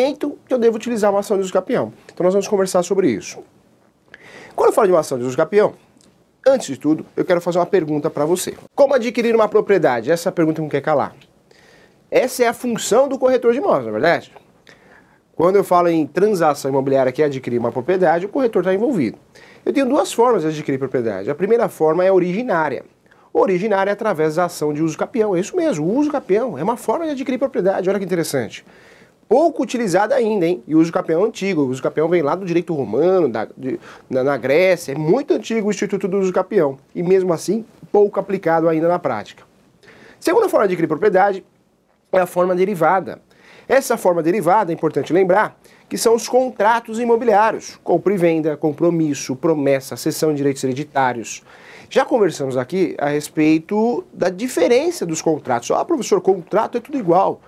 momento que eu devo utilizar uma ação de uso campeão. Então nós vamos conversar sobre isso. Quando eu falo de uma ação de uso campeão, antes de tudo, eu quero fazer uma pergunta para você. Como adquirir uma propriedade? Essa pergunta não quer calar. Essa é a função do corretor de imóveis, não é verdade? Quando eu falo em transação imobiliária que é adquirir uma propriedade, o corretor está envolvido. Eu tenho duas formas de adquirir propriedade. A primeira forma é originária. Originária é através da ação de uso capião. É isso mesmo, o uso capião é uma forma de adquirir propriedade. Olha que interessante. Pouco utilizada ainda, hein? E o uso capião é antigo. O uso capião vem lá do direito romano, na Grécia. É muito antigo o Instituto do Uso capião. E mesmo assim, pouco aplicado ainda na prática. Segunda forma de adquirir propriedade é a forma derivada. Essa forma derivada, é importante lembrar, que são os contratos imobiliários. Compra e venda, compromisso, promessa, cessão de direitos hereditários. Já conversamos aqui a respeito da diferença dos contratos. Ah, professor, contrato é tudo igual.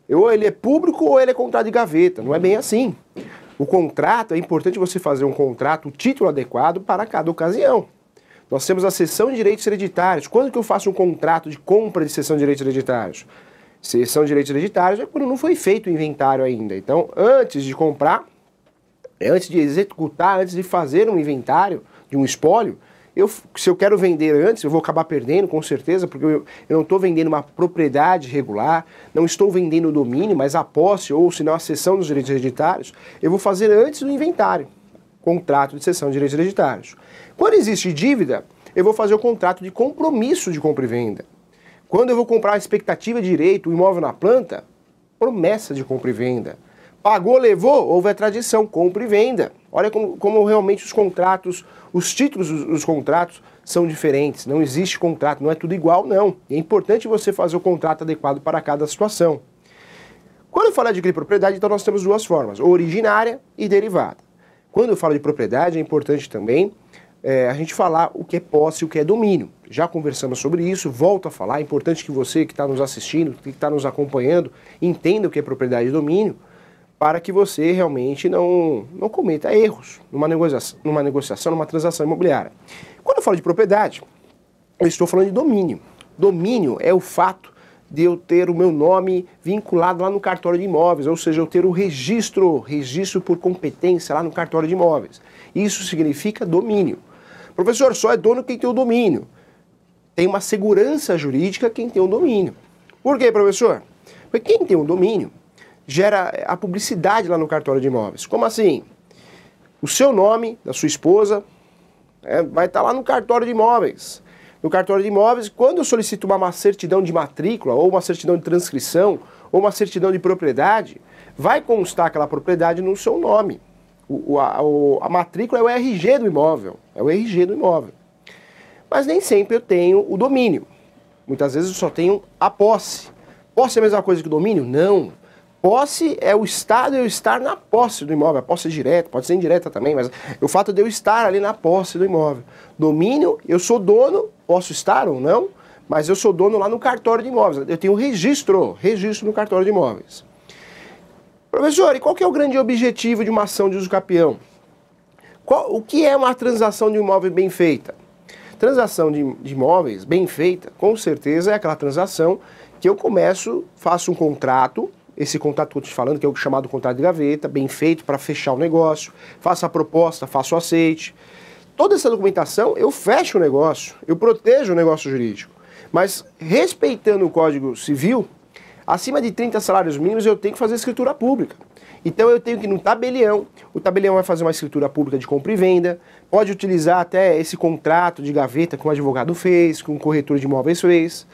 Ou ele é público ou ele é contrato de gaveta. Não é bem assim. O contrato, é importante você fazer um contrato, o título adequado para cada ocasião. Nós temos a cessão de direitos hereditários. Quando que eu faço um contrato de compra de cessão de direitos hereditários? Cessão de direitos hereditários é quando não foi feito o inventário ainda. Então, antes de comprar, antes de executar, antes de fazer um inventário de um espólio, se eu quero vender antes, eu vou acabar perdendo com certeza, porque eu não estou vendendo uma propriedade regular, não estou vendendo o domínio, mas a posse ou se não a cessão dos direitos hereditários, eu vou fazer antes do inventário, contrato de cessão de direitos hereditários. Quando existe dívida, eu vou fazer o contrato de compromisso de compra e venda. Quando eu vou comprar a expectativa de direito, o imóvel na planta, promessa de compra e venda. Pagou, levou, houve a tradição, compra e venda. Olha como realmente os contratos, os títulos dos contratos são diferentes. Não existe contrato, não é tudo igual, não. E é importante você fazer o contrato adequado para cada situação. Quando eu falo de adquirir propriedade, então nós temos duas formas, originária e derivada. Quando eu falo de propriedade, é importante também a gente falar o que é posse e o que é domínio. Já conversamos sobre isso, volto a falar, é importante que você que está nos assistindo, que está nos acompanhando, entenda o que é propriedade e domínio, para que você realmente não cometa erros numa negociação, numa transação imobiliária. Quando eu falo de propriedade, eu estou falando de domínio. Domínio é o fato de eu ter o meu nome vinculado lá no cartório de imóveis, ou seja, eu ter o registro por competência lá no cartório de imóveis. Isso significa domínio. Professor, só é dono quem tem o domínio. Tem uma segurança jurídica quem tem o domínio. Por quê, professor? Porque quem tem o domínio gera a publicidade lá no cartório de imóveis. Como assim? O seu nome, da sua esposa, vai estar lá no cartório de imóveis. No cartório de imóveis, quando eu solicito uma certidão de matrícula, ou uma certidão de transcrição, ou uma certidão de propriedade, vai constar aquela propriedade no seu nome. A matrícula é o RG do imóvel. É o RG do imóvel. Mas nem sempre eu tenho o domínio. Muitas vezes eu só tenho a posse. Posse é a mesma coisa que o domínio? Não. Posse é o estado de eu estar na posse do imóvel. A posse é direta, pode ser indireta também, mas o fato de eu estar ali na posse do imóvel. Domínio, eu sou dono, posso estar ou não, mas eu sou dono lá no cartório de imóveis. Eu tenho registro no cartório de imóveis. Professor, e qual que é o grande objetivo de uma ação de uso capião? O que é uma transação de imóvel bem feita? Transação de imóveis bem feita, com certeza é aquela transação que eu faço um contrato, esse contrato que eu estou te falando, que é o chamado contrato de gaveta, bem feito para fechar o negócio, faço a proposta, faço o aceite. Toda essa documentação, eu fecho o negócio, eu protejo o negócio jurídico. Mas respeitando o Código Civil, acima de 30 salários mínimos eu tenho que fazer escritura pública. Então eu tenho que ir no tabelião, o tabelião vai fazer uma escritura pública de compra e venda, pode utilizar até esse contrato de gaveta que um advogado fez, que um corretor de imóveis fez,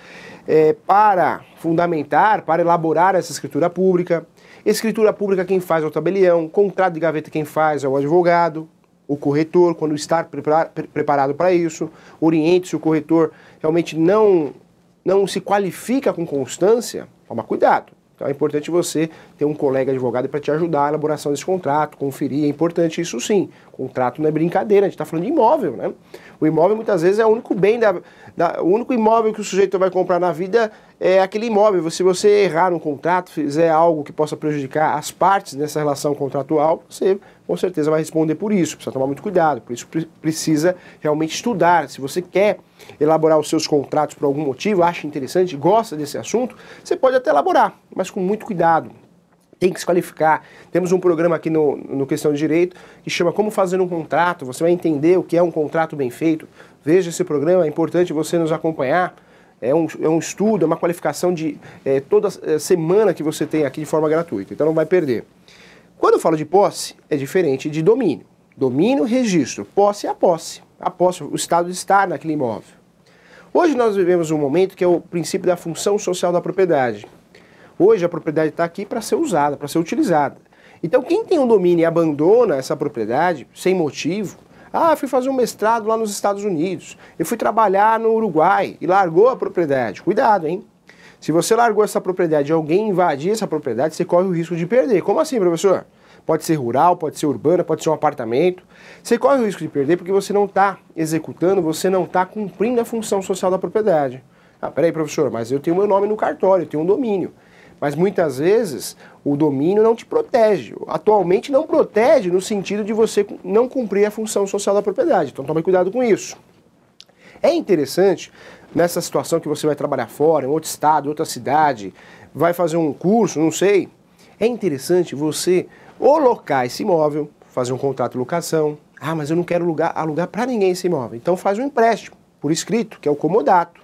para fundamentar, para elaborar essa escritura pública. Escritura pública quem faz é o tabelião, contrato de gaveta quem faz é o advogado, o corretor, quando está preparado para isso, oriente se o corretor realmente não se qualifica com constância, toma cuidado. Então é importante você ter um colega advogado para te ajudar a elaboração desse contrato, conferir, é importante isso sim. Contrato não é brincadeira, a gente está falando de imóvel, né? O imóvel muitas vezes é o único bem, o único imóvel que o sujeito vai comprar na vida é aquele imóvel. Se você errar no contrato, fizer algo que possa prejudicar as partes dessa relação contratual, você com certeza vai responder por isso, precisa tomar muito cuidado, por isso precisa realmente estudar. Se você quer elaborar os seus contratos por algum motivo, acha interessante, gosta desse assunto, você pode até elaborar, mas com muito cuidado. tem que se qualificar. Temos um programa aqui no Questão de Direito que chama Como Fazer um Contrato. Você vai entender o que é um contrato bem feito. Veja esse programa, é importante você nos acompanhar. É um estudo, é uma qualificação de toda semana que você tem aqui de forma gratuita, então não vai perder. Quando eu falo de posse, é diferente de domínio. Domínio, registro. Posse é a posse. A posse, o estado de estar naquele imóvel. Hoje nós vivemos um momento que é o princípio da função social da propriedade. Hoje a propriedade está aqui para ser usada, para ser utilizada. Então quem tem um domínio e abandona essa propriedade sem motivo, eu fui fazer um mestrado lá nos Estados Unidos, eu fui trabalhar no Uruguai e largou a propriedade. Cuidado, hein? Se você largou essa propriedade e alguém invadir essa propriedade, você corre o risco de perder. Como assim, professor? Pode ser rural, pode ser urbana, pode ser um apartamento. Você corre o risco de perder porque você não está executando, você não está cumprindo a função social da propriedade. Peraí, professor, mas eu tenho meu nome no cartório, eu tenho um domínio. Mas muitas vezes o domínio não te protege. Atualmente não protege no sentido de você não cumprir a função social da propriedade. Então tome cuidado com isso. É interessante, nessa situação que você vai trabalhar fora, em outro estado, outra cidade, vai fazer um curso, não sei. É interessante você alocar esse imóvel, fazer um contrato de locação. Mas eu não quero alugar para ninguém esse imóvel. Então faz um empréstimo, por escrito, que é o comodato.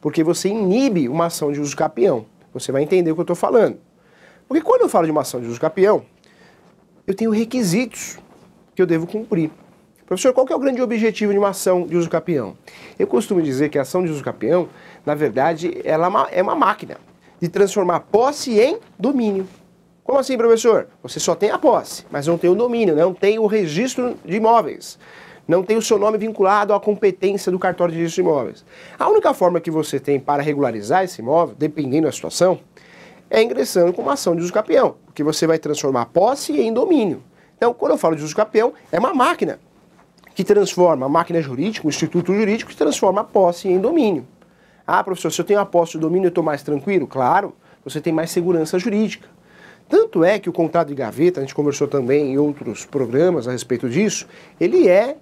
Porque você inibe uma ação de uso capião. Você vai entender o que eu estou falando. Porque quando eu falo de uma ação de uso capião, eu tenho requisitos que eu devo cumprir. Professor, qual que é o grande objetivo de uma ação de uso capião? Eu costumo dizer que a ação de uso capião, na verdade, ela é uma máquina de transformar posse em domínio. Como assim, professor? Você só tem a posse, mas não tem o domínio, não tem o registro de imóveis. Não tem o seu nome vinculado à competência do cartório de registro de imóveis. A única forma que você tem para regularizar esse imóvel, dependendo da situação, é ingressando com uma ação de uso capião, porque você vai transformar a posse em domínio. Então, quando eu falo de uso capião, é uma máquina que transforma, a máquina jurídica, o instituto jurídico, que transforma a posse em domínio. Professor, se eu tenho a posse de domínio, eu estou mais tranquilo? Claro, você tem mais segurança jurídica. Tanto é que o contrato de gaveta, a gente conversou também em outros programas a respeito disso, ele é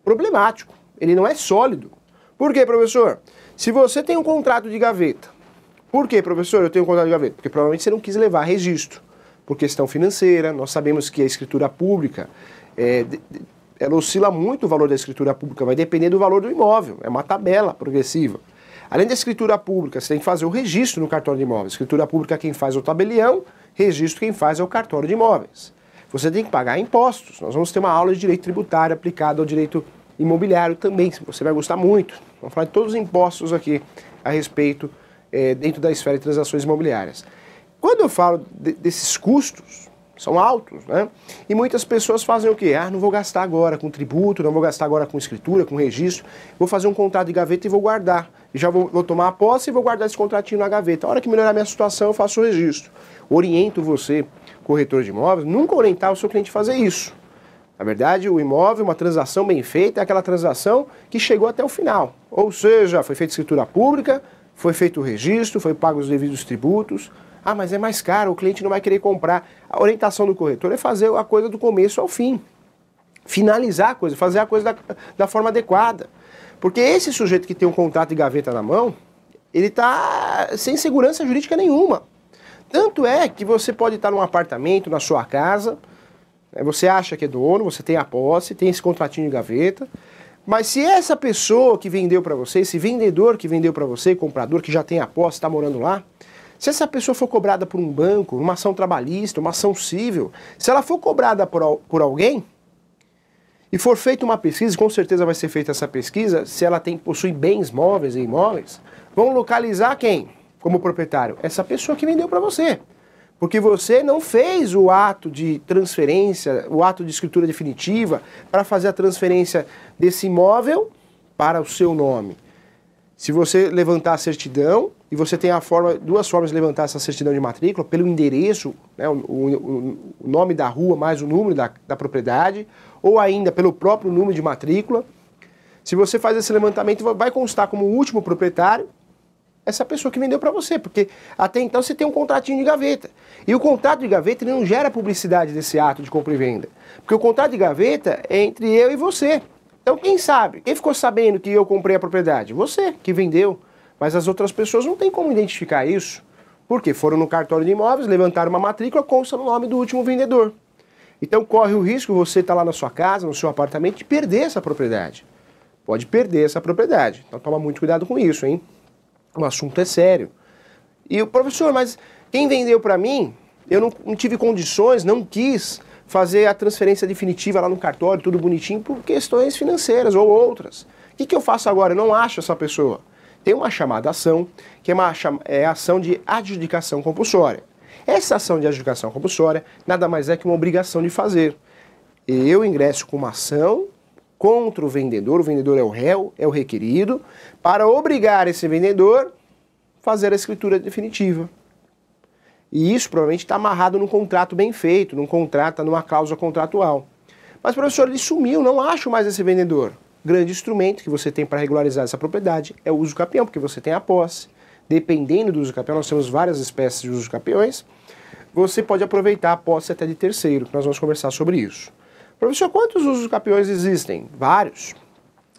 problemático, ele não é sólido. Por quê, professor? Se você tem um contrato de gaveta, por que, professor, eu tenho um contrato de gaveta? Porque provavelmente você não quis levar registro, por questão financeira. Nós sabemos que a escritura pública, ela oscila muito o valor da escritura pública, vai depender do valor do imóvel, é uma tabela progressiva. Além da escritura pública, você tem que fazer o registro no cartório de imóveis. Escritura pública quem faz é o tabelião, registro quem faz é o cartório de imóveis. Você tem que pagar impostos. Nós vamos ter uma aula de direito tributário aplicado ao direito imobiliário também, você vai gostar muito. Vamos falar de todos os impostos aqui a respeito dentro da esfera de transações imobiliárias. Quando eu falo desses custos, são altos, né? E muitas pessoas fazem o quê? Não vou gastar agora com tributo, não vou gastar agora com escritura, com registro, vou fazer um contrato de gaveta e vou guardar. E já vou tomar a posse e vou guardar esse contratinho na gaveta. A hora que melhorar a minha situação, eu faço o registro. Oriento você, corretor de imóveis, nunca orientar o seu cliente a fazer isso. Na verdade, o imóvel, uma transação bem feita, é aquela transação que chegou até o final. Ou seja, foi feita escritura pública, foi feito o registro, foi pago os devidos tributos. Mas é mais caro, o cliente não vai querer comprar. A orientação do corretor é fazer a coisa do começo ao fim. Finalizar a coisa, fazer a coisa da forma adequada. Porque esse sujeito que tem um contrato de gaveta na mão, ele está sem segurança jurídica nenhuma. Tanto é que você pode estar num apartamento, na sua casa, você acha que é dono, você tem a posse, tem esse contratinho de gaveta, mas se essa pessoa que vendeu para você, esse vendedor que vendeu para você, comprador que já tem a posse, está morando lá, se essa pessoa for cobrada por um banco, uma ação trabalhista, uma ação civil, se ela for cobrada por alguém e for feita uma pesquisa, com certeza vai ser feita essa pesquisa, se ela possui bens móveis e imóveis, vão localizar quem como proprietário? Essa pessoa que vendeu para você. Porque você não fez o ato de transferência, o ato de escritura definitiva para fazer a transferência desse imóvel para o seu nome. Se você levantar a certidão, e você tem duas formas de levantar essa certidão de matrícula, pelo endereço, né, o nome da rua mais o número da propriedade, ou ainda pelo próprio número de matrícula. Se você faz esse levantamento, vai constar como o último proprietário essa pessoa que vendeu para você, porque até então você tem um contratinho de gaveta. E o contrato de gaveta ele não gera publicidade desse ato de compra e venda, porque o contrato de gaveta é entre eu e você. Então quem sabe? Quem ficou sabendo que eu comprei a propriedade? Você, que vendeu. Mas as outras pessoas não têm como identificar isso. Porque foram no cartório de imóveis, levantaram uma matrícula, consta no nome do último vendedor. Então corre o risco, você está lá na sua casa, no seu apartamento, de perder essa propriedade. Pode perder essa propriedade. Então toma muito cuidado com isso, hein? O assunto é sério. E o professor, mas quem vendeu para mim, eu não tive condições, não quis fazer a transferência definitiva lá no cartório, tudo bonitinho, por questões financeiras ou outras. O que eu faço agora? Eu não acho essa pessoa. Tem uma chamada ação, que é a ação de adjudicação compulsória. Essa ação de adjudicação compulsória nada mais é que uma obrigação de fazer. Eu ingresso com uma ação contra o vendedor é o réu, é o requerido, para obrigar esse vendedor a fazer a escritura definitiva. E isso provavelmente está amarrado num contrato bem feito, numa cláusula contratual. Mas, professor, ele sumiu, não acho mais esse vendedor. Grande instrumento que você tem para regularizar essa propriedade é o uso capião, porque você tem a posse. Dependendo do uso capião, nós temos várias espécies de uso capiões, você pode aproveitar a posse até de terceiro, que nós vamos conversar sobre isso. Professor, quantos usos capiões existem? Vários.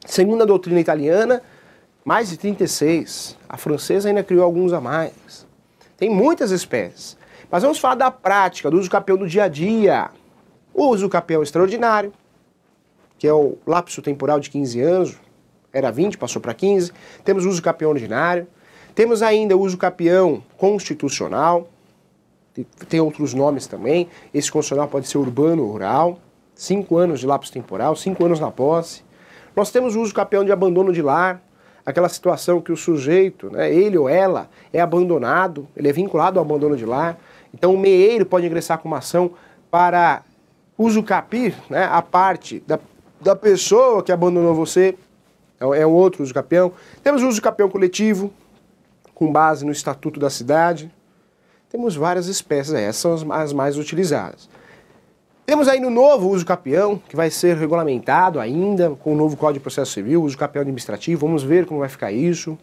Segundo a doutrina italiana, mais de 36. A francesa ainda criou alguns a mais. Tem muitas espécies. Mas vamos falar da prática, do uso capião do dia a dia. O uso capião extraordinário, que é o lapso temporal de 15 anos, era 20, passou para 15. Temos o uso capião ordinário. Temos ainda o uso capião constitucional. Tem outros nomes também. Esse constitucional pode ser urbano ou rural. 5 anos de lapso temporal, 5 anos na posse. Nós temos o uso capião de abandono de lar, aquela situação que o sujeito, né, ele ou ela, é abandonado, ele é vinculado ao abandono de lar. Então o meeiro pode ingressar com uma ação para usucapir, né, a parte da pessoa que abandonou você, é um outro uso capião. Temos o uso capião coletivo, com base no Estatuto da Cidade. Temos várias espécies, essas são as mais utilizadas. Temos aí no novo uso capião, que vai ser regulamentado ainda com o novo Código de Processo Civil, uso capião administrativo, vamos ver como vai ficar isso.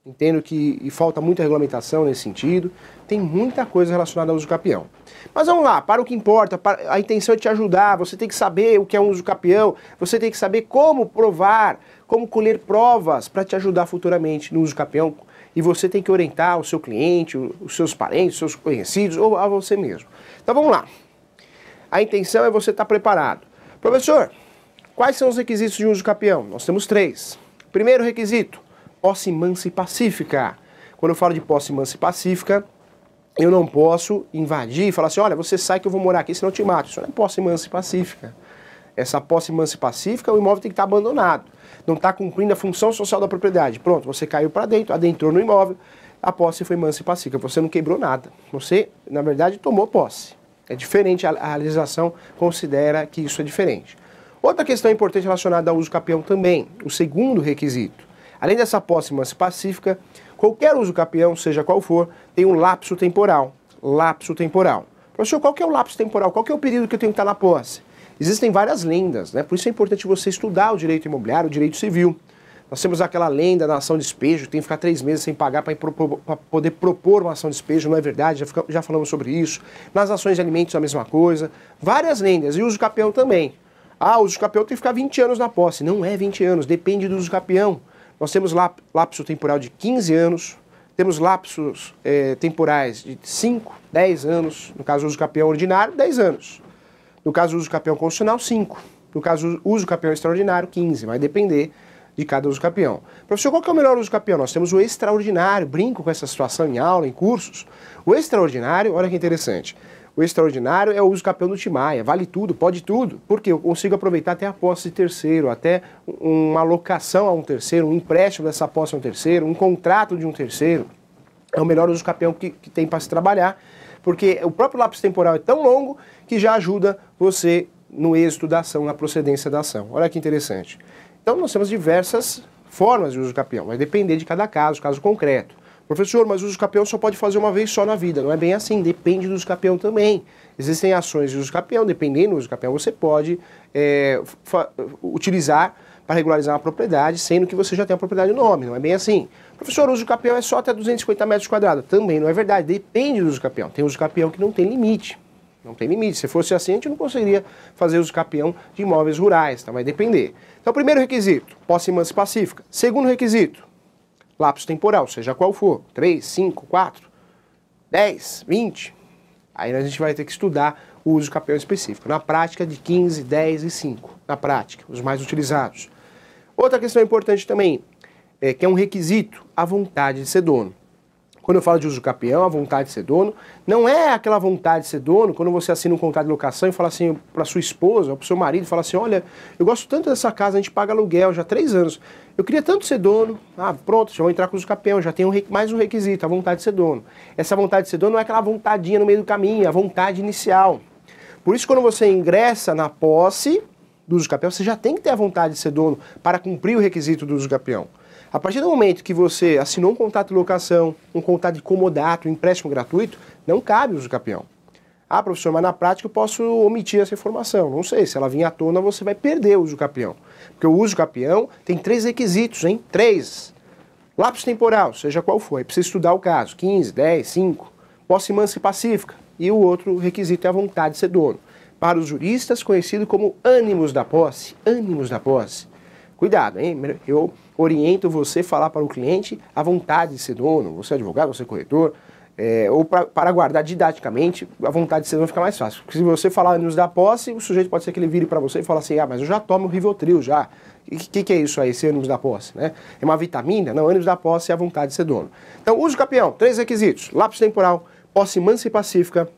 Entendo que falta muita regulamentação nesse sentido, tem muita coisa relacionada ao uso capião. Mas vamos lá, para o que importa, a intenção é te ajudar, você tem que saber o que é um uso capião, você tem que saber como provar, como colher provas para te ajudar futuramente no uso capião, e você tem que orientar o seu cliente, os seus parentes, os seus conhecidos, ou a você mesmo. Então vamos lá. A intenção é você estar preparado. Professor, quais são os requisitos de uso capião? Nós temos 3. Primeiro requisito, posse mansa e pacífica. Quando eu falo de posse mansa e pacífica, eu não posso invadir e falar assim, olha, você sai que eu vou morar aqui, senão eu te mato. Isso não é posse mansa e pacífica. Essa posse mansa e pacífica, o imóvel tem que estar abandonado. Não está cumprindo a função social da propriedade. Pronto, você caiu para dentro, adentrou no imóvel, a posse foi mansa e pacífica. Você não quebrou nada. Você, na verdade, tomou posse. É diferente, a legislação considera que isso é diferente. Outra questão importante relacionada ao uso capião também, o segundo requisito. Além dessa posse mansa e pacífica, qualquer uso capião, seja qual for, tem um lapso temporal. Lapso temporal. Professor, qual que é o lapso temporal? Qual que é o período que eu tenho que estar na posse? Existem várias lendas, né? Por isso é importante você estudar o direito imobiliário, o direito civil. Nós temos aquela lenda da ação de despejo, que tem que ficar 3 meses sem pagar para poder propor uma ação de despejo, não é verdade? Já falamos sobre isso. Nas ações de alimentos a mesma coisa. Várias lendas. E o uso capião também. Ah, o uso capião tem que ficar 20 anos na posse. Não é 20 anos, depende do uso capião. Nós temos lapso temporal de 15 anos, temos lapsos temporais de 5, 10 anos, no caso do uso capião ordinário, 10 anos. No caso do uso capião constitucional, 5. No caso do uso capião extraordinário, 15. Vai depender de cada uso capião. Professor, qual que é o melhor uso capião? Nós temos o extraordinário, brinco com essa situação em aula, em cursos. O extraordinário, olha que interessante, o extraordinário é o uso capião do Timaya, vale tudo, pode tudo, porque eu consigo aproveitar até a posse de terceiro, até uma alocação a um terceiro, um empréstimo dessa posse a um terceiro, um contrato de um terceiro. É o melhor uso capião que tem para se trabalhar, porque o próprio lapso temporal é tão longo que já ajuda você no êxito da ação, na procedência da ação. Olha que interessante. Então nós temos diversas formas de uso capião, vai depender de cada caso concreto. Professor, mas o uso capião só pode fazer uma vez só na vida. Não é bem assim, depende do uso capião também. Existem ações de uso capião, dependendo do uso capião, você pode utilizar para regularizar uma propriedade, sendo que você já tem a propriedade no nome, não é bem assim. Professor, o uso capião é só até 250 metros quadrados. Também não é verdade, depende do uso capião. Tem uso capião que não tem limite. Não tem limite. Se fosse assim, a gente não conseguiria fazer uso capião de imóveis rurais, tá? Vai depender. Então, primeiro requisito, posse mansa e pacífica. Segundo requisito, lapso temporal, seja qual for, 3, 5, 4. 10, 20. Aí a gente vai ter que estudar o uso do capião específico. Na prática, de 15, 10 e 5. Na prática, os mais utilizados. Outra questão importante também, que é um requisito, a vontade de ser dono. Quando eu falo de uso do capião, a vontade de ser dono, não é aquela vontade de ser dono quando você assina um contrato de locação e fala assim para sua esposa ou para o seu marido, fala assim, olha, eu gosto tanto dessa casa, a gente paga aluguel já há 3 anos, eu queria tanto ser dono, pronto, já vou entrar com o uso do capião, já tem mais um requisito, a vontade de ser dono. Essa vontade de ser dono não é aquela vontadinha no meio do caminho, é a vontade inicial. Por isso, quando você ingressa na posse do uso do capião, você já tem que ter a vontade de ser dono para cumprir o requisito do uso do capião. A partir do momento que você assinou um contrato de locação, um contrato de comodato, um empréstimo gratuito, não cabe o uso do capião. Professor, mas na prática eu posso omitir essa informação. Não sei, se ela vir à tona, você vai perder o uso do capião. Porque o uso do capião tem 3 requisitos, hein? 3. Lapso temporal, seja qual for, aí precisa estudar o caso. 15, 10, 5. Posse mansa e pacífica. E o outro requisito é a vontade de ser dono. Para os juristas, conhecido como ânimos da posse. Ânimos da posse. Cuidado, hein? Eu oriento você a falar para o cliente a vontade de ser dono, você é advogado, você é corretor, ou para guardar didaticamente, a vontade de ser dono fica mais fácil. Porque se você falar ânimos da posse, o sujeito pode ser que ele vire para você e fale assim, mas eu já tomo o Rivotril já. O que é isso aí, esse ânimos da posse? Né? É uma vitamina? Não, ânimos da posse é a vontade de ser dono. Então, uso do capião, 3 requisitos, lapso temporal, posse mansa e pacífica,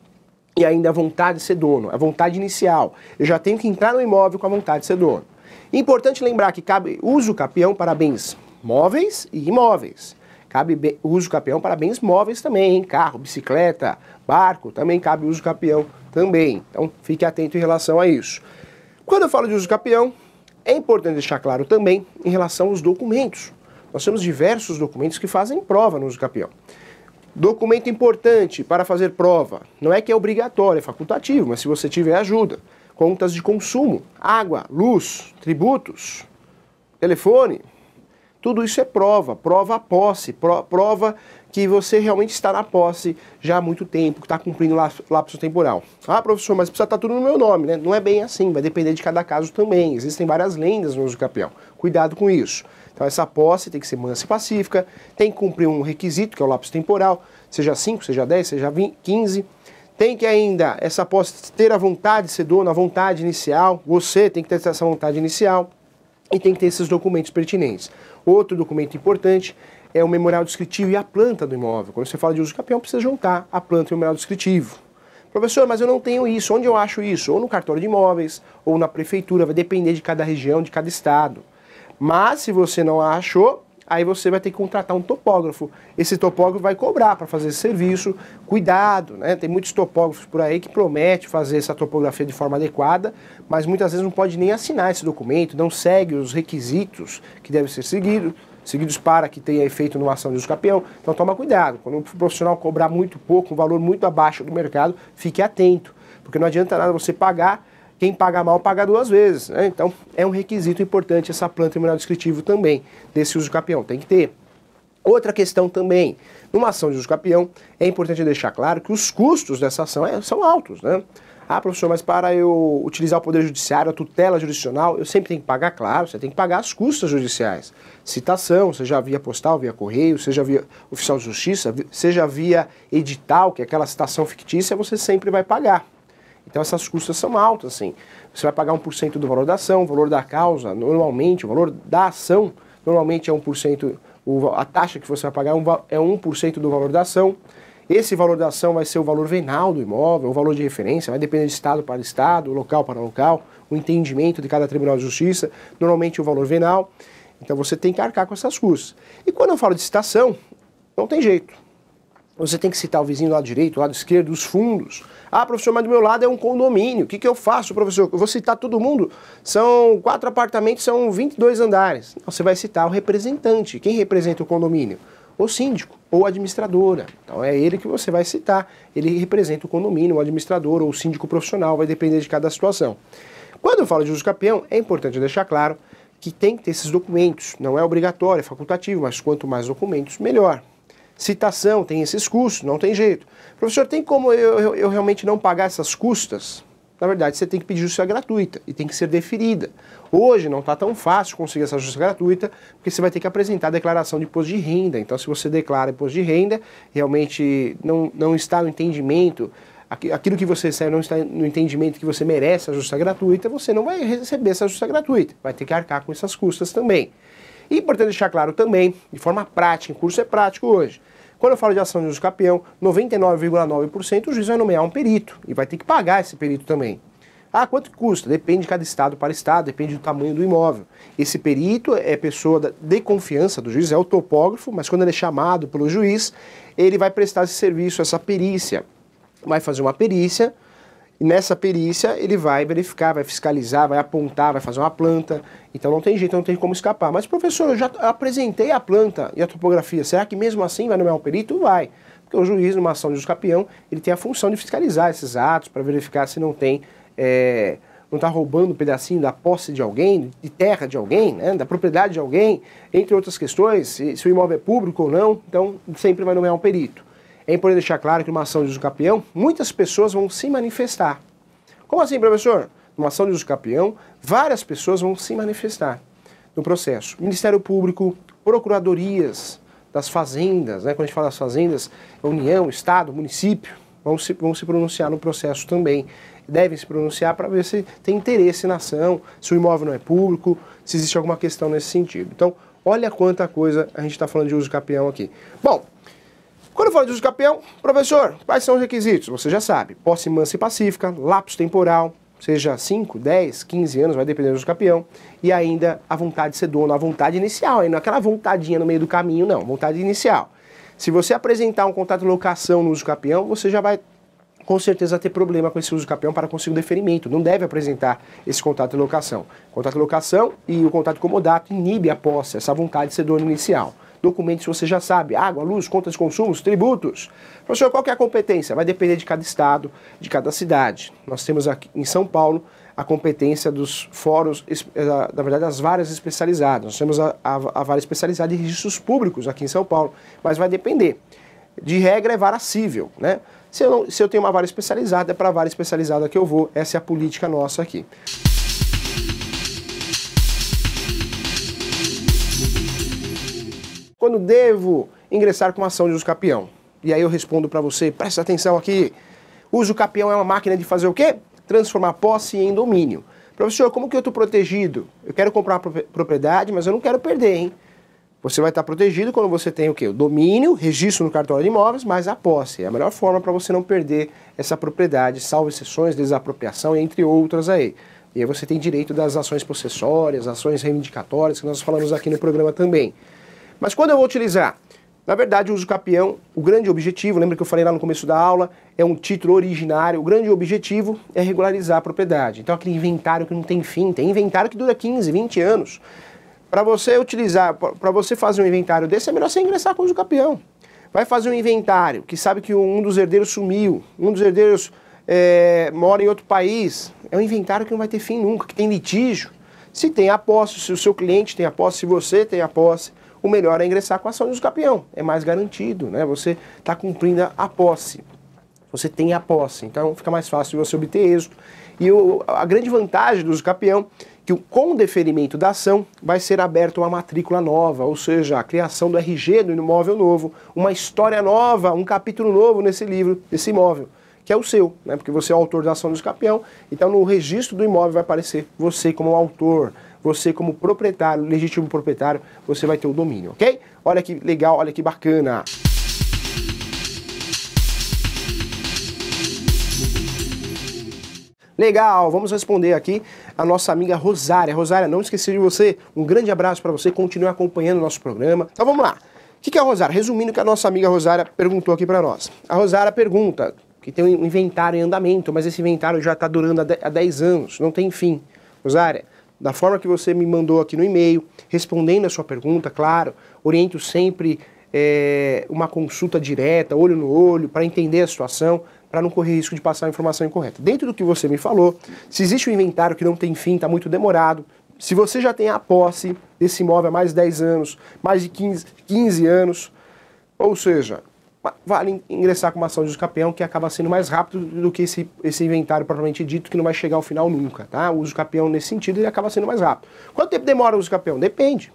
e ainda a vontade de ser dono, a vontade inicial. Eu já tenho que entrar no imóvel com a vontade de ser dono. Importante lembrar que cabe uso capião para bens móveis e imóveis. Cabe uso capião para bens móveis também, hein? Carro, bicicleta, barco, também cabe uso capião também. Então fique atento em relação a isso. Quando eu falo de uso capião, é importante deixar claro também em relação aos documentos. Nós temos diversos documentos que fazem prova no uso capião. Documento importante para fazer prova, não é que é obrigatório, é facultativo, mas se você tiver ajuda. Contas de consumo, água, luz, tributos, telefone, tudo isso é prova, prova a posse, prova que você realmente está na posse já há muito tempo, que está cumprindo lapso temporal. Professor, mas precisa estar tudo no meu nome, né? Não é bem assim, vai depender de cada caso também. Existem várias lendas no uso do capião. Cuidado com isso. Então essa posse tem que ser mansa e pacífica, tem que cumprir um requisito, que é o lapso temporal, seja 5, seja 10, seja 20, 15. Tem que ainda, essa posse, ter a vontade de ser dono, a vontade inicial, você tem que ter essa vontade inicial e tem que ter esses documentos pertinentes. Outro documento importante é o memorial descritivo e a planta do imóvel. Quando você fala de uso do capião, precisa juntar a planta e o memorial descritivo. Professor, mas eu não tenho isso, onde eu acho isso? Ou no cartório de imóveis, ou na prefeitura, vai depender de cada região, de cada estado. Mas se você não achou, aí você vai ter que contratar um topógrafo. Esse topógrafo vai cobrar para fazer esse serviço. Cuidado, né? Tem muitos topógrafos por aí que prometem fazer essa topografia de forma adequada, mas muitas vezes não pode nem assinar esse documento, não segue os requisitos que devem ser seguidos para que tenha efeito numa ação de uso capião. Então toma cuidado. Quando um profissional cobrar muito pouco, um valor muito abaixo do mercado, fique atento, porque não adianta nada você pagar. Quem paga mal, paga 2 vezes. Né? Então, é um requisito importante essa planta e memorial descritivo também, desse uso capião. Tem que ter. Outra questão também, numa ação de uso capião, é importante deixar claro que os custos dessa ação são altos. Né? Professor, mas para eu utilizar o Poder Judiciário, a tutela jurisdicional, eu sempre tenho que pagar, claro, você tem que pagar as custas judiciais. Citação, seja via postal, via correio, seja via oficial de justiça, seja via edital, que é aquela citação fictícia, você sempre vai pagar. Então essas custas são altas, assim. Você vai pagar 1% do valor da ação, o valor da causa, normalmente, o valor da ação, normalmente é 1%, a taxa que você vai pagar é 1% do valor da ação. Esse valor da ação vai ser o valor venal do imóvel, o valor de referência, vai depender de estado para estado, local para local, o entendimento de cada Tribunal de Justiça, normalmente o valor venal. Então você tem que arcar com essas custas. E quando eu falo de citação, não tem jeito. Você tem que citar o vizinho do lado direito, do lado esquerdo, os fundos. Professor, mas do meu lado é um condomínio. O que eu faço, professor? Eu vou citar todo mundo? São 4 apartamentos, são 22 andares. Você vai citar o representante. Quem representa o condomínio? O síndico ou a administradora. Então é ele que você vai citar. Ele representa o condomínio, o administrador ou o síndico profissional. Vai depender de cada situação. Quando eu falo de uso capião, é importante deixar claro que tem que ter esses documentos. Não é obrigatório, é facultativo, mas quanto mais documentos, melhor. Citação, tem esses custos, não tem jeito. Professor, tem como eu realmente não pagar essas custas? na verdade, você tem que pedir justiça gratuita e tem que ser deferida. Hoje não está tão fácil conseguir essa justiça gratuita, porque você vai ter que apresentar a declaração de imposto de renda. Então, se você declara imposto de renda, realmente não está no entendimento, aquilo que você recebe não está no entendimento que você merece a justiça gratuita, você não vai receber essa justiça gratuita, vai ter que arcar com essas custas também. E importante deixar claro também, de forma prática, em curso é prático hoje, quando eu falo de ação de uso capião, 99,9% o juiz vai nomear um perito e vai ter que pagar esse perito também. Ah, quanto custa? Depende de cada estado para estado, depende do tamanho do imóvel. Esse perito é pessoa de confiança do juiz, é o topógrafo, mas quando ele é chamado pelo juiz, ele vai prestar esse serviço, essa perícia. Vai fazer uma perícia, e nessa perícia ele vai verificar, vai fiscalizar, vai apontar, vai fazer uma planta. Então não tem jeito, não tem como escapar. Mas professor, eu já apresentei a planta e a topografia, será que mesmo assim vai nomear um perito? Vai. Porque o juiz, numa ação de uso capião, ele tem a função de fiscalizar esses atos para verificar se não tem, não está roubando um pedacinho da posse de alguém, de terra de alguém, né, da propriedade de alguém, entre outras questões, se o imóvel é público ou não, então sempre vai nomear um perito. É importante deixar claro que numa ação de uso capião, muitas pessoas vão se manifestar. Como assim, professor? Numa ação de uso capião, várias pessoas vão se manifestar no processo. Ministério Público, procuradorias das fazendas, né? Quando a gente fala das fazendas, União, Estado, município, vão se pronunciar no processo também. Devem se pronunciar para ver se tem interesse na ação, se o imóvel não é público, se existe alguma questão nesse sentido. Então, olha quanta coisa a gente está falando de uso capião aqui. Bom, quando eu falo de uso capião, professor, quais são os requisitos? Você já sabe, posse mansa e pacífica, lapso temporal, seja 5, 10, 15 anos, vai depender do uso capião, e ainda a vontade de ser dono, a vontade inicial, não aquela vontadinha no meio do caminho, não, vontade inicial. Se você apresentar um contrato de locação no uso capião, você já vai com certeza ter problema com esse uso capião para conseguir o deferimento. Não deve apresentar esse contrato de locação. O contrato de locação e o contrato de comodato inibe a posse, essa vontade de ser dono inicial. Documentos você já sabe, água, luz, contas de consumos, tributos. Professor, qual que é a competência? Vai depender de cada estado, de cada cidade. Nós temos aqui em São Paulo a competência dos fóruns, na verdade as varas especializadas. Nós temos a vara especializada em registros públicos aqui em São Paulo, mas vai depender. De regra é vara cível, né? Se eu tenho uma vara especializada, é para a vara especializada que eu vou. Essa é a política nossa aqui. Quando devo ingressar com uma ação de uso capião? E aí eu respondo para você, presta atenção aqui. Uso capião é uma máquina de fazer o quê? Transformar posse em domínio. Professor, como que eu estou protegido? Eu quero comprar uma propriedade, mas eu não quero perder, hein? Você vai estar protegido quando você tem o quê? O domínio, registro no cartório de imóveis, mas a posse. É a melhor forma para você não perder essa propriedade, salvo exceções, desapropriação, entre outras aí. E aí você tem direito das ações possessórias, ações reivindicatórias, que nós falamos aqui no programa também. Mas quando eu vou utilizar? Na verdade, o uso capião, o grande objetivo, lembra que eu falei lá no começo da aula, é um título originário, o grande objetivo é regularizar a propriedade. Então aquele inventário que não tem fim, tem inventário que dura 15, 20 anos. Para você utilizar, para você fazer um inventário desse, é melhor você ingressar com o uso capião. Vai fazer um inventário que sabe que um dos herdeiros sumiu, um dos herdeiros mora em outro país, é um inventário que não vai ter fim nunca, que tem litígio. Se tem a posse, se o seu cliente tem a posse, se você tem a posse, o melhor é ingressar com a ação de uso capião. É mais garantido, né? Você está cumprindo a posse. Você tem a posse, então fica mais fácil de você obter êxito. E a grande vantagem do uso capião é que com o deferimento da ação vai ser aberta uma matrícula nova, ou seja, a criação do RG do imóvel novo, uma história nova, um capítulo novo nesse livro, desse imóvel, que é o seu, né? Porque você é o autor da ação do uso capião, então no registro do imóvel vai aparecer você como autor, você como proprietário, legítimo proprietário, você vai ter o domínio, ok? Olha que legal, olha que bacana. Legal, vamos responder aqui a nossa amiga Rosária. Rosária, não esqueci de você, um grande abraço para você, continue acompanhando o nosso programa. Então vamos lá, o que é a Rosária? Resumindo o que a nossa amiga Rosária perguntou aqui para nós. A Rosária pergunta que tem um inventário em andamento, mas esse inventário já está durando há 10 anos, não tem fim. Rosária, da forma que você me mandou aqui no e-mail, respondendo a sua pergunta, claro, oriento sempre uma consulta direta, olho no olho, para entender a situação, para não correr risco de passar a informação incorreta. Dentro do que você me falou, se existe um inventário que não tem fim, está muito demorado, se você já tem a posse desse imóvel há mais de 10 anos, mais de 15 anos, ou seja, vale ingressar com uma ação de uso capião, que acaba sendo mais rápido do que esse inventário propriamente dito, que não vai chegar ao final nunca, tá? O uso capião, nesse sentido, ele acaba sendo mais rápido. Quanto tempo demora o uso capião? Depende.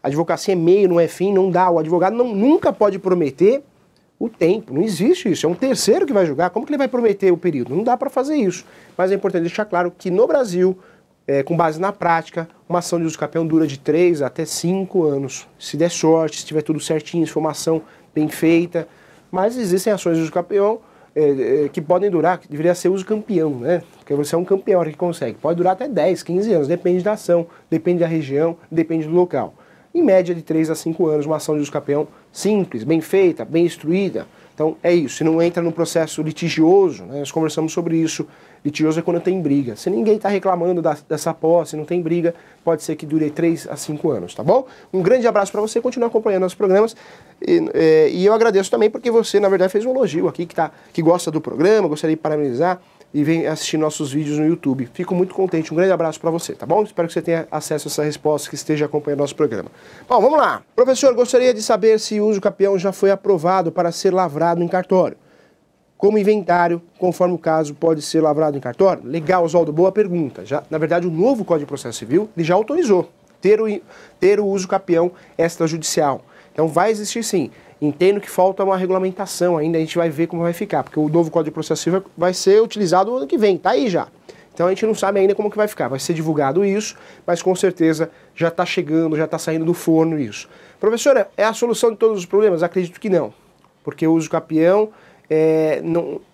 A advocacia é meio, não é fim, não dá. O advogado nunca pode prometer o tempo, não existe isso. É um terceiro que vai julgar. Como que ele vai prometer o período? Não dá para fazer isso. Mas é importante deixar claro que no Brasil, com base na prática, uma ação de uso capião dura de 3 até 5 anos. Se der sorte, se tiver tudo certinho, se for uma ação bem feita. Mas existem ações de uso capião que podem durar, que deveria ser uso campeão, né? Porque você é um campeão que consegue. Pode durar até 10, 15 anos, depende da ação, depende da região, depende do local. Em média de 3 a 5 anos, uma ação de uso capião simples, bem feita, bem instruída. Então é isso, se não entra no processo litigioso, né, nós conversamos sobre isso, litigioso é quando tem briga. Se ninguém está reclamando dessa posse, não tem briga, pode ser que dure 3 a 5 anos, tá bom? Um grande abraço para você, continue acompanhando nossos programas e eu agradeço também porque você, na verdade, fez um elogio aqui, que gosta do programa, gostaria de parabenizar e vem assistir nossos vídeos no YouTube. Fico muito contente, um grande abraço para você, tá bom? Espero que você tenha acesso a essa resposta, que esteja acompanhando nosso programa. Bom, vamos lá. Professor, gostaria de saber se o uso capião já foi aprovado para ser lavrado em cartório. Como inventário, conforme o caso, pode ser lavrado em cartório? Legal, Oswaldo, boa pergunta. Na verdade, o novo Código de Processo Civil ele já autorizou ter o uso capião extrajudicial. Então vai existir sim. Entendo que falta uma regulamentação ainda, a gente vai ver como vai ficar, porque o novo Código de Processo Civil vai ser utilizado no ano que vem, tá aí já. Então a gente não sabe ainda como que vai ficar, vai ser divulgado isso, mas com certeza já está chegando, já está saindo do forno isso. Professora, é a solução de todos os problemas? Acredito que não, porque o uso capião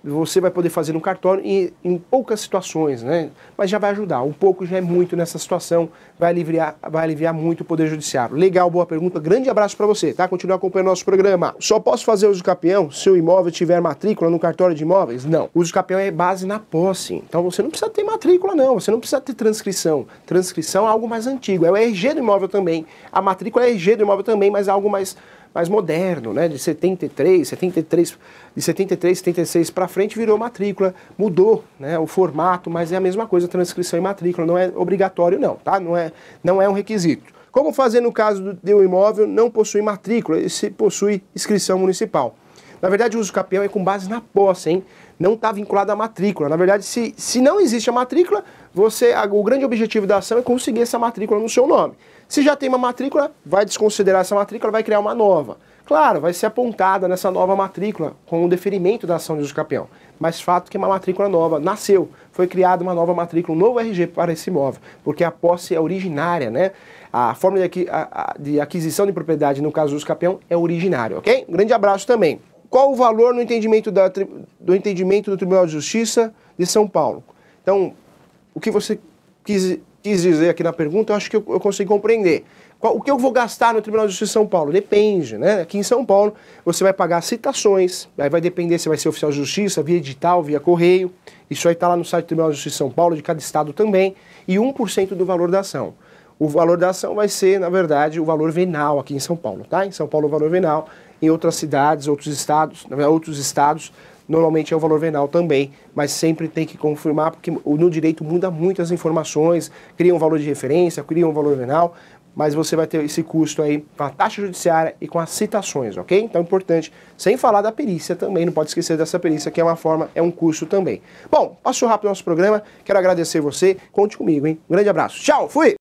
você vai poder fazer no cartório em poucas situações, né? Mas já vai ajudar, um pouco já é muito nessa situação, vai aliviar muito o Poder Judiciário. Legal, boa pergunta, grande abraço para você, tá? Continua acompanhando nosso programa. Só posso fazer uso capião se o imóvel tiver matrícula no cartório de imóveis? Não, o uso capião é base na posse, então você não precisa ter matrícula não, você não precisa ter transcrição. Transcrição é algo mais antigo, é o RG do imóvel também, a matrícula é RG do imóvel também, mas é algo mais moderno, né? De 73, 76 para frente virou matrícula, mudou, né, o formato, mas é a mesma coisa, transcrição e matrícula, não é obrigatório não, tá? Não é um requisito. Como fazer no caso de um imóvel não possui matrícula, ele possui inscrição municipal? Na verdade, o uso capião é com base na posse, hein? Não está vinculado à matrícula. Na verdade, se não existe a matrícula, o grande objetivo da ação é conseguir essa matrícula no seu nome. Se já tem uma matrícula, vai desconsiderar essa matrícula, vai criar uma nova. Claro, vai ser apontada nessa nova matrícula com o deferimento da ação de uso capião. Mas fato que é uma matrícula nova, nasceu, foi criada uma nova matrícula, um novo RG para esse imóvel, porque a posse é originária, né? A forma de aquisição de propriedade, no caso do uso capião, é originária, ok? Um grande abraço também. Qual o valor no entendimento do entendimento do Tribunal de Justiça de São Paulo? Então, o que você quis dizer aqui na pergunta, eu acho que eu consigo compreender. O que eu vou gastar no Tribunal de Justiça de São Paulo? Depende, né? Aqui em São Paulo, você vai pagar citações, aí vai depender se vai ser oficial de justiça, via edital, via correio. Isso aí está lá no site do Tribunal de Justiça de São Paulo, de cada estado também, e 1% do valor da ação. O valor da ação vai ser, na verdade, o valor venal aqui em São Paulo, tá? Em São Paulo o valor venal, em outras cidades, outros estados, normalmente é o valor venal também, mas sempre tem que confirmar, porque no direito muda muitas informações, cria um valor de referência, cria um valor venal, mas você vai ter esse custo aí com a taxa judiciária e com as citações, ok? Então é importante, sem falar da perícia também, não pode esquecer dessa perícia, que é um custo também. Bom, passou rápido o nosso programa, quero agradecer você, conte comigo, hein? Um grande abraço, tchau, fui!